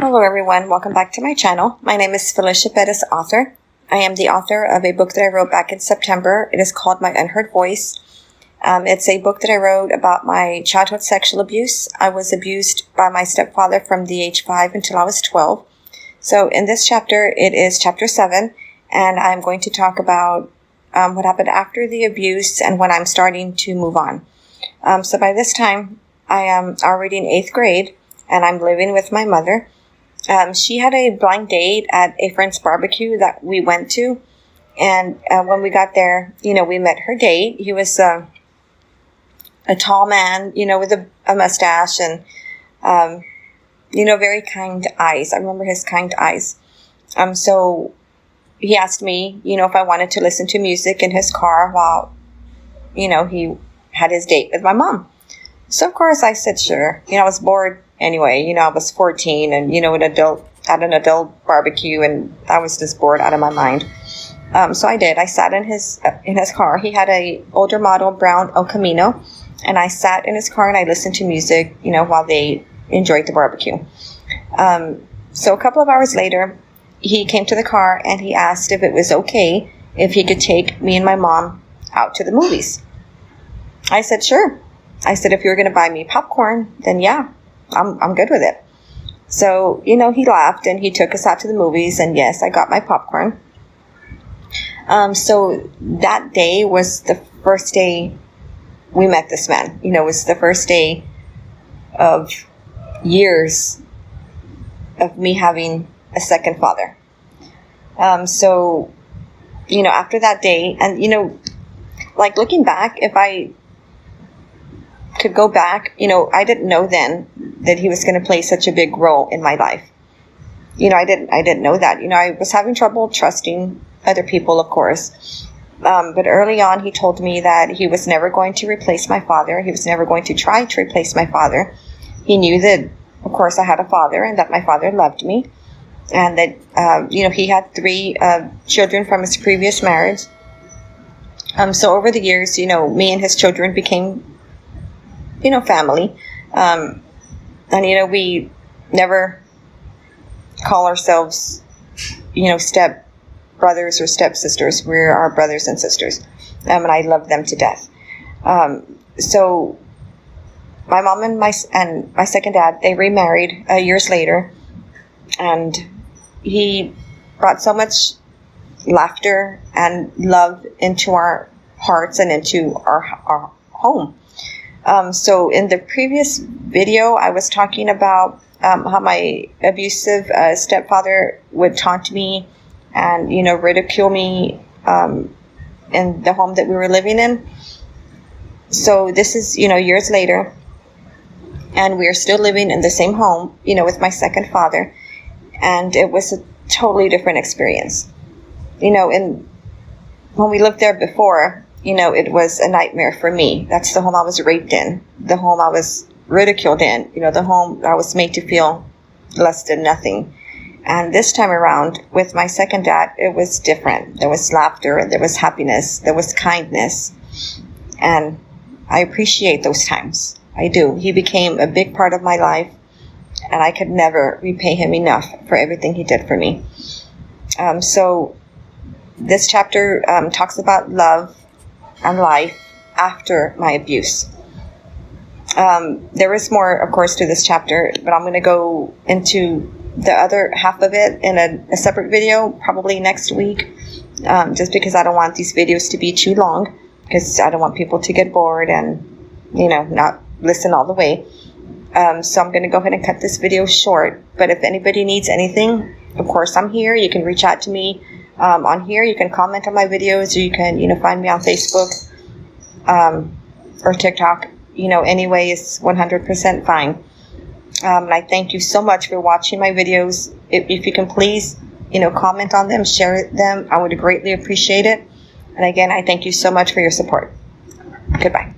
Hello everyone, welcome back to my channel. My name is Felicia Perez Author. I am the author of a book that I wrote back in September. It is called My Unheard Voice. It's a book that I wrote about my childhood sexual abuse. I was abused by my stepfather from the age 5 until I was 12. So in this chapter, it is chapter 7, and I'm going to talk about what happened after the abuse and when I'm starting to move on. So by this time, I am already in 8th grade, and I'm living with my mother. She had a blind date at a friend's barbecue that we went to. And when we got there, we met her date. He was a tall man, with a mustache and, very kind eyes. I remember his kind eyes. So he asked me, if I wanted to listen to music in his car while, he had his date with my mom. So, of course, I said sure. I was bored anyway. I was 14 and, at an adult barbecue, and I was just bored out of my mind. So I did. I sat in his car. He had a older model brown El Camino, and I sat in his car and I listened to music, while they enjoyed the barbecue. So a couple of hours later, he came to the car and he asked if it was okay if he could take me and my mom out to the movies. I said, sure. I said, if you're going to buy me popcorn, then yeah, I'm good with it. So, he laughed and he took us out to the movies, and yes, I got my popcorn. So that day was the first day we met this man. It was the first day of years of me having a second father. So, after that day, and, looking back, if I could go back, I didn't know then that he was going to play such a big role in my life. I didn't know that. I was having trouble trusting other people, of course. But early on, he told me that he was never going to replace my father. He was never going to try to replace my father. He knew that, of course, I had a father and that my father loved me. And that, he had 3 children from his previous marriage. So over the years, me and his children became, family. And, we never call ourselves, step brothers or step sisters. We're our brothers and sisters. And I love them to death. So my mom and my second dad, they remarried years later. And he brought so much laughter and love into our hearts and into our home. So in the previous video, I was talking about how my abusive stepfather would taunt me and, ridicule me in the home that we were living in. So this is, years later, and we are still living in the same home, with my second father. And it was a totally different experience. And when we lived there before, it was a nightmare for me. That's the home I was raped in, the home I was ridiculed in, the home I was made to feel less than nothing. And this time around, with my second dad, it was different. There was laughter, there was happiness, there was kindness. And I appreciate those times. I do. He became a big part of my life, and I could never repay him enough for everything he did for me. So this chapter talks about love and life after my abuse. There is more, of course, to this chapter, but I'm going to go into the other half of it in a separate video, probably next week, just because I don't want these videos to be too long, because I don't want people to get bored and, not listen all the way. So I'm going to go ahead and cut this video short, but if anybody needs anything, of course, I'm here. You can reach out to me on here. You can comment on my videos, or you can, find me on Facebook or TikTok. Any way is 100% fine. And I thank you so much for watching my videos. If you can please, comment on them, share them. I would greatly appreciate it. And again, I thank you so much for your support. Goodbye.